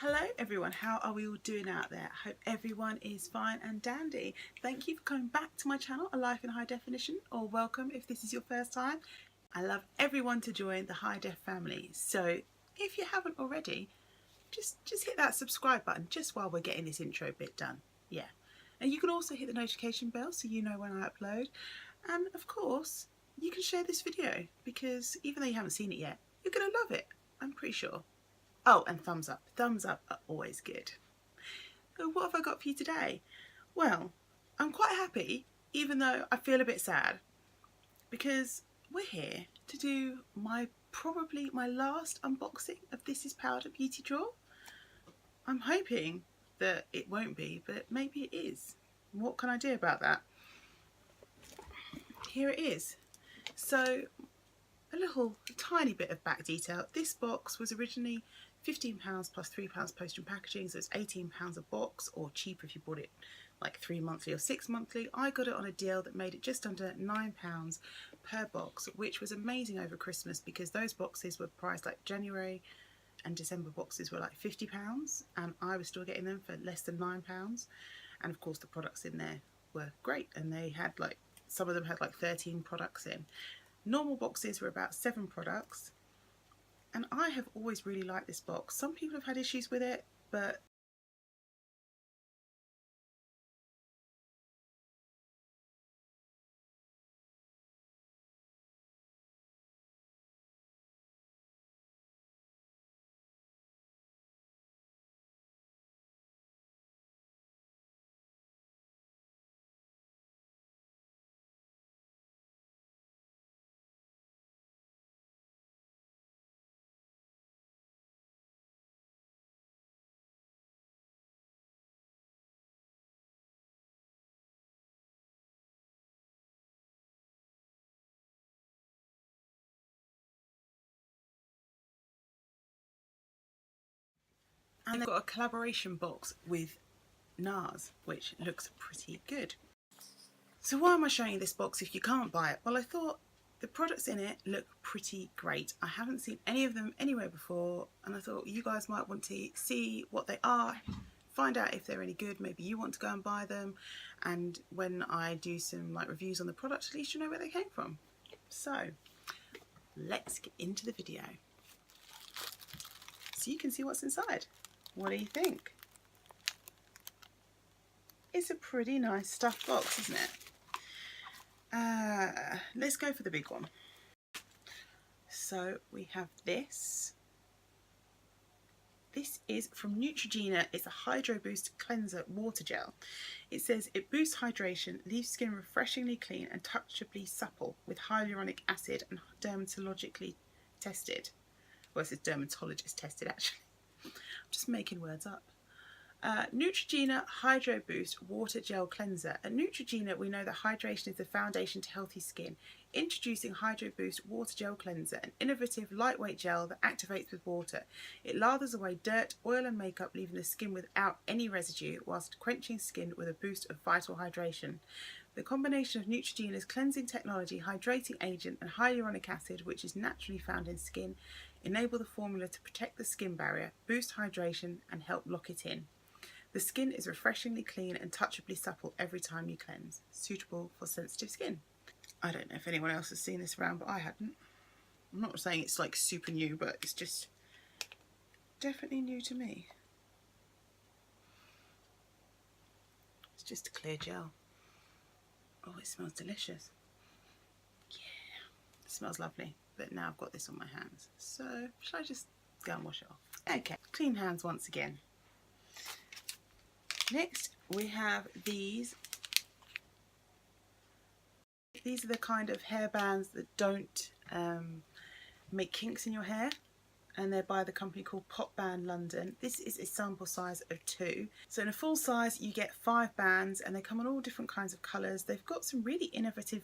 Hello everyone, how are we all doing out there? I hope everyone is fine and dandy. Thank you for coming back to my channel, A Life in High Definition, or welcome if this is your first time. I love everyone to join the High Def family, so if you haven't already, just hit that subscribe button just while we're getting this intro bit done. Yeah, and you can also hit the notification bell so you know when I upload, and of course you can share this video because even though you haven't seen it yet, you're gonna love it, I'm pretty sure. Oh, and thumbs up. Thumbs up are always good. So what have I got for you today? Well, I'm quite happy, even though I feel a bit sad, because we're here to do probably my last unboxing of This Is Powder Beauty Drawer. I'm hoping that it won't be, but maybe it is. What can I do about that? Here it is. So, a little tiny bit of back detail. This box was originally £15 plus £3 post and packaging, so it's £18 a box, or cheaper if you bought it like 3 monthly or 6 monthly. I got it on a deal that made it just under £9 per box, which was amazing over Christmas because those boxes were priced like January and December boxes were like £50, and I was still getting them for less than £9. And of course the products in there were great, and they had like, some of them had like 13 products in. Normal boxes were about 7 products, and I have always really liked this box. Some people have had issues with it, but and they've got a collaboration box with NARS, which looks pretty good. So why am I showing you this box if you can't buy it? Well, I thought the products in it look pretty great. I haven't seen any of them anywhere before, and I thought you guys might want to see what they are, find out if they're any good. Maybe you want to go and buy them, and when I do some like reviews on the product, at least you know where they came from. So let's get into the video so you can see what's inside. What do you think? It's a pretty nice stuffed box, isn't it? Let's go for the big one. So we have this. This is from Neutrogena. It's a Hydro Boost Cleanser Water Gel. It says it boosts hydration, leaves skin refreshingly clean and touchably supple with hyaluronic acid and dermatologically tested. Well, it says dermatologist tested actually. I'm just making words up. Neutrogena Hydro Boost Water Gel Cleanser. At Neutrogena, we know that hydration is the foundation to healthy skin. Introducing Hydro Boost Water Gel Cleanser, an innovative lightweight gel that activates with water. It lathers away dirt, oil and makeup, leaving the skin without any residue, whilst quenching skin with a boost of vital hydration. The combination of Neutrogena's cleansing technology, hydrating agent and hyaluronic acid, which is naturally found in skin, enable the formula to protect the skin barrier, boost hydration and help lock it in. The skin is refreshingly clean and touchably supple every time you cleanse, suitable for sensitive skin. I don't know if anyone else has seen this around, but I hadn't. I'm not saying it's like super new, but it's just definitely new to me. It's just a clear gel. Oh, it smells delicious. Yeah, it smells lovely. But now I've got this on my hands. So, shall I just go and wash it off? Okay, clean hands once again. Next, we have these. These are the kind of hairbands that don't make kinks in your hair, and they're by the company called Pop Band London. This is a sample size of 2. So in a full size you get 5 bands, and they come in all different kinds of colours. They've got some really innovative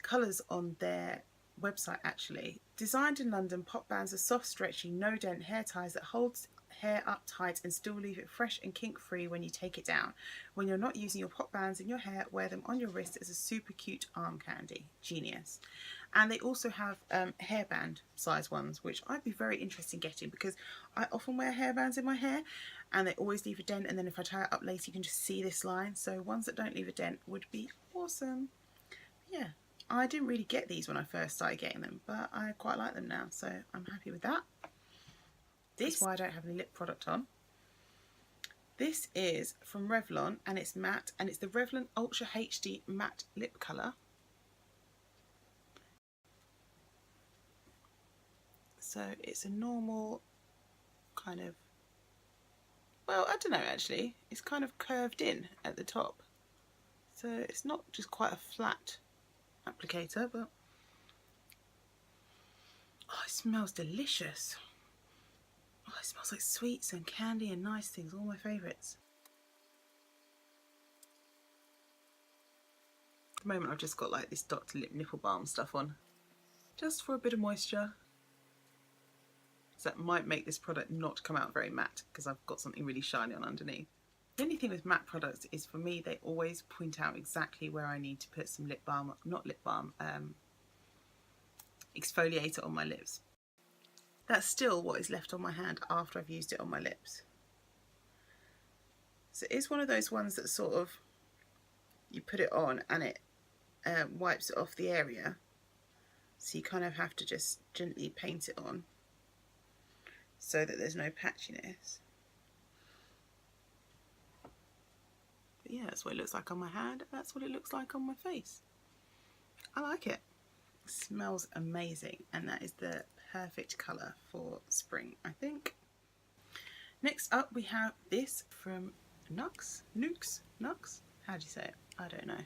colours on their website actually. Designed in London, Pop Bands are soft, stretchy, no dent hair ties that holds hair up tight and still leave it fresh and kink free when you take it down. When you're not using your Pop Bands in your hair, wear them on your wrist as a super cute arm candy. Genius. And they also have hairband size ones, which I'd be very interested in getting, because I often wear hairbands in my hair and they always leave a dent, and then if I tie it up later you can just see this line. So ones that don't leave a dent would be awesome. Yeah, I didn't really get these when I first started getting them, but I quite like them now, so I'm happy with that. This is why I don't have any lip product on. This is from Revlon and it's matte, and it's the Revlon Ultra HD Matte Lip Colour. So it's a normal kind of, well, I don't know actually, it's kind of curved in at the top. So it's not just quite a flat applicator, but oh, it smells delicious. Oh, it smells like sweets and candy and nice things, all my favourites. At the moment I've just got like this Dr. Lip nipple balm stuff on, just for a bit of moisture. So that might make this product not come out very matte, because I've got something really shiny on underneath. The only thing with matte products is, for me, they always point out exactly where I need to put some lip balm, not lip balm, exfoliator on my lips. That's still what is left on my hand after I've used it on my lips. So it's one of those ones that sort of, you put it on and it wipes it off the area. So you kind of have to just gently paint it on so that there's no patchiness. But yeah, that's what it looks like on my hand. That's what it looks like on my face. I like it. It smells amazing, and that is the perfect colour for spring, I think. Next up we have this from Knox? Knox? How do you say it? I don't know.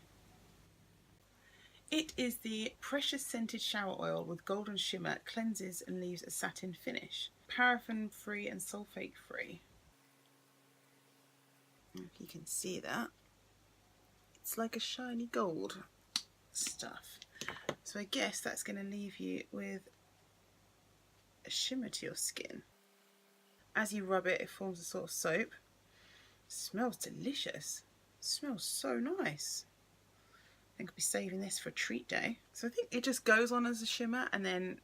It is the Precious Scented Shower Oil with golden shimmer, cleanses and leaves a satin finish. Paraffin free and sulfate free. If you can see that, it's like a shiny gold stuff. So I guess that's going to leave you with a shimmer to your skin. As you rub it, it forms a sort of soap. Smells delicious. Smells so nice. I think I'll be saving this for a treat day. So I think it just goes on as a shimmer, and then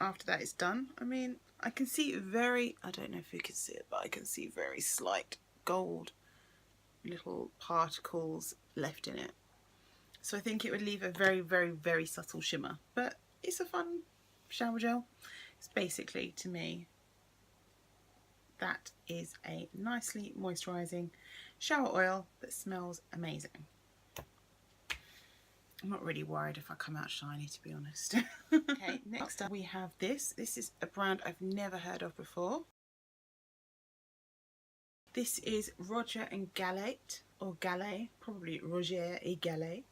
after that it's done. I mean, I can see very, I don't know if you can see it, but I can see very slight gold little particles left in it. So I think it would leave a very, very, very subtle shimmer. But it's a fun shower gel. It's basically, to me, that is a nicely moisturising shower oil that smells amazing. I'm not really worried if I come out shiny, to be honest. Okay, next up we have this. This is a brand I've never heard of before. This is Roger and Gallet, or Gallet, probably Roger et Gallet.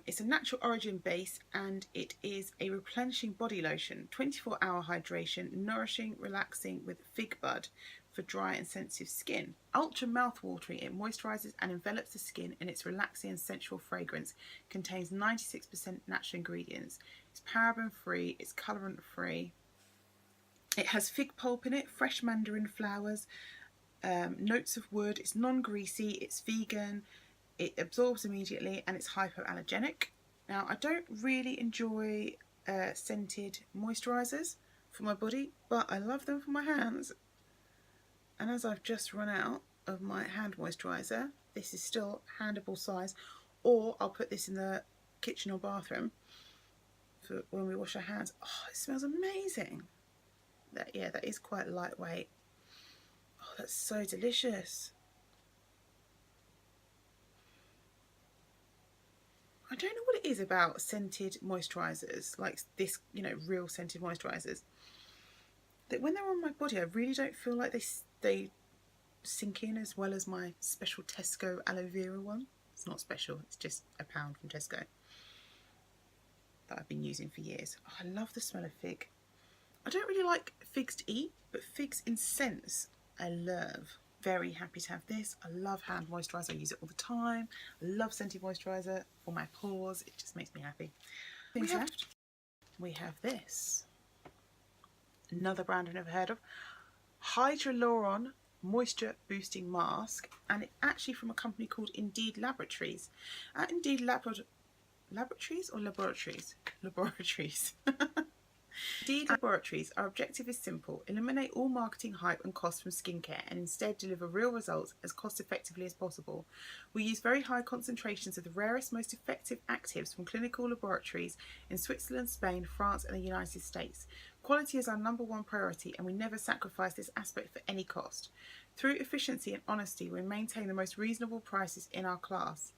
It's a natural origin base, and it is a replenishing body lotion, 24-hour hydration, nourishing, relaxing with fig bud for dry and sensitive skin. Ultra mouth-watering, it moisturises and envelops the skin in its relaxing and sensual fragrance. Contains 96% natural ingredients. It's paraben-free, it's colorant-free. It has fig pulp in it, fresh mandarin flowers, notes of wood. It's non-greasy, it's vegan, it absorbs immediately, and it's hypoallergenic. Now, I don't really enjoy scented moisturisers for my body, but I love them for my hands. And as I've just run out of my hand moisturiser, this is still handable size, or I'll put this in the kitchen or bathroom for when we wash our hands. Oh, it smells amazing. Yeah, that is quite lightweight. Oh, that's so delicious. I don't know what it is about scented moisturisers, like this, you know, real scented moisturisers, that when they're on my body, I really don't feel like they sink in as well as my special Tesco aloe vera one. It's not special, it's just £1 from Tesco that I've been using for years. Oh, I love the smell of fig. I don't really like figs to eat, but figs in scents I love. Very happy to have this. I love hand moisturiser, I use it all the time. I love scented moisturiser for my pores, it just makes me happy. Things left. We have this. Another brand I've never heard of. Hydroluron Moisture Boosting Mask, and it's actually from a company called Indeed Laboratories. At Indeed laboratories or laboratories? Laboratories. Indeed, laboratories. Our objective is simple: eliminate all marketing hype and costs from skincare and instead deliver real results as cost effectively as possible. We use very high concentrations of the rarest, most effective actives from clinical laboratories in Switzerland, Spain, France and the United States. Quality is our #1 priority and we never sacrifice this aspect for any cost. Through efficiency and honesty, we maintain the most reasonable prices in our class.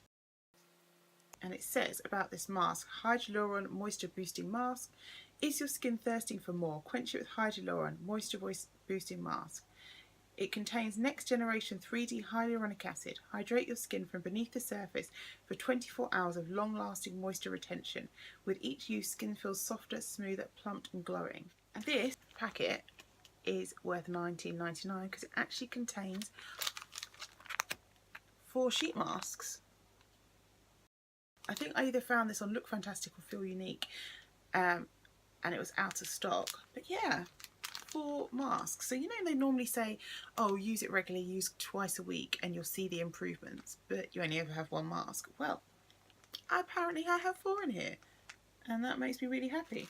And it says about this mask: Hyaluron Moisture Boosting Mask. Is your skin thirsting for more? Quench it with Hyaluron Moisture Boosting Mask. It contains next generation 3D hyaluronic acid. Hydrate your skin from beneath the surface for 24 hours of long lasting moisture retention. With each use, skin feels softer, smoother, plumped and glowing. And this packet is worth $19.99 because it actually contains 4 sheet masks. I think I either found this on Look Fantastic or Feel Unique, and it was out of stock. But yeah, 4 masks. So you know they normally say, oh, use it regularly, use twice a week and you'll see the improvements, but you only ever have 1 mask. Well, apparently I have 4 in here and that makes me really happy.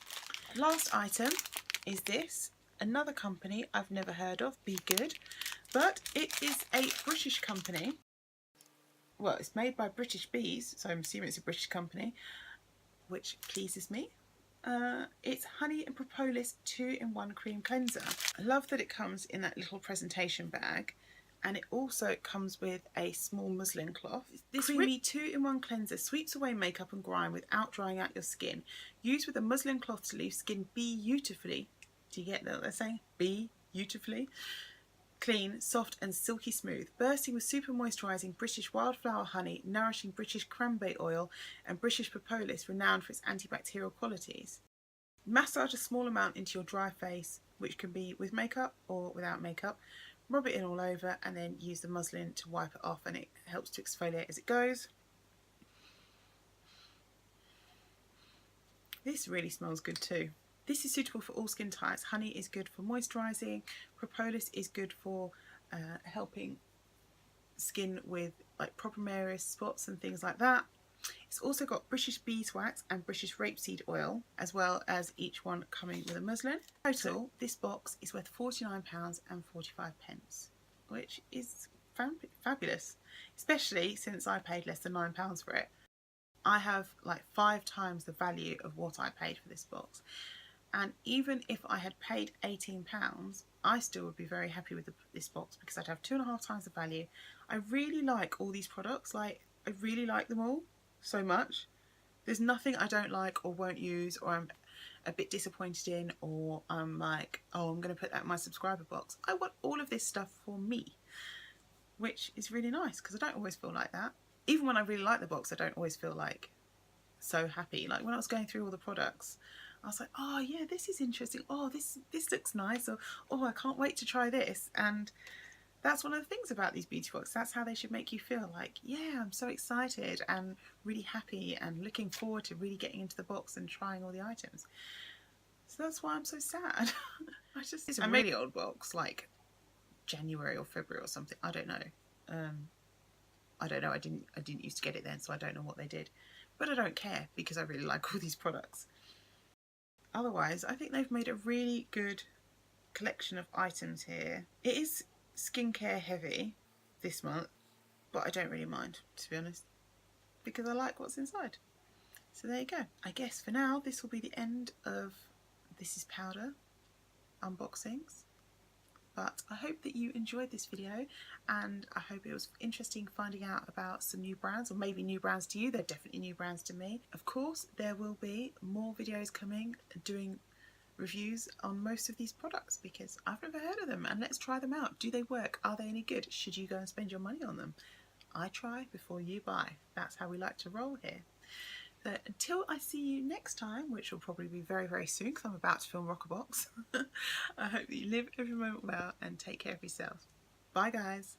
Last item is this, another company I've never heard of, Be Good, but it is a British company. Well, it's made by British bees, so I'm assuming it's a British company, which pleases me. It's Honey and Propolis 2-in-1 Cream Cleanser. I love that it comes in that little presentation bag, and it also comes with a small muslin cloth. This creamy 2-in-1 cleanser sweeps away makeup and grime without drying out your skin. Used with a muslin cloth to leave skin beautifully. Do you get what they're saying? Beautifully. Clean, soft and silky smooth, bursting with super moisturising British wildflower honey, nourishing British cranberry oil and British propolis, renowned for its antibacterial qualities. Massage a small amount into your dry face, which can be with makeup or without makeup. Rub it in all over and then use the muslin to wipe it off, and it helps to exfoliate as it goes. This really smells good too. This is suitable for all skin types. Honey is good for moisturising. Propolis is good for helping skin with like problem areas, spots and things like that. It's also got British beeswax and British rapeseed oil, as well as each one coming with a muslin. Total, this box is worth £49.45, which is fabulous, especially since I paid less than £9 for it. I have like 5 times the value of what I paid for this box. And even if I had paid £18, I still would be very happy with this box because I'd have 2.5 times the value. I really like all these products. Like, I really like them all so much. There's nothing I don't like or won't use or I'm a bit disappointed in, or I'm like, oh, I'm going to put that in my subscriber box. I want all of this stuff for me, which is really nice because I don't always feel like that. Even when I really like the box, I don't always feel like so happy. Like when I was going through all the products, I was like, oh yeah, this is interesting. Oh, this looks nice. Or, oh, I can't wait to try this. And that's one of the things about these beauty boxes. That's how they should make you feel. Like, yeah, I'm so excited and really happy and looking forward to really getting into the box and trying all the items. So that's why I'm so sad. It's a really old box, like January or February or something. I don't know. I don't know. I didn't used to get it then, so I don't know what they did. But I don't care because I really like all these products. Otherwise, I think they've made a really good collection of items here. It is skincare heavy this month, but I don't really mind, to be honest, because I like what's inside. So there you go. I guess for now, this will be the end of This Is Powder unboxings. But I hope that you enjoyed this video, and I hope it was interesting finding out about some new brands, or maybe new brands to you. They're definitely new brands to me. Of course, there will be more videos coming doing reviews on most of these products because I've never heard of them, and let's try them out. Do they work? Are they any good? Should you go and spend your money on them? I try before you buy. That's how we like to roll here. So until I see you next time, which will probably be very, very soon because I'm about to film BIRCHBOX, I hope that you live every moment well and take care of yourself. Bye guys.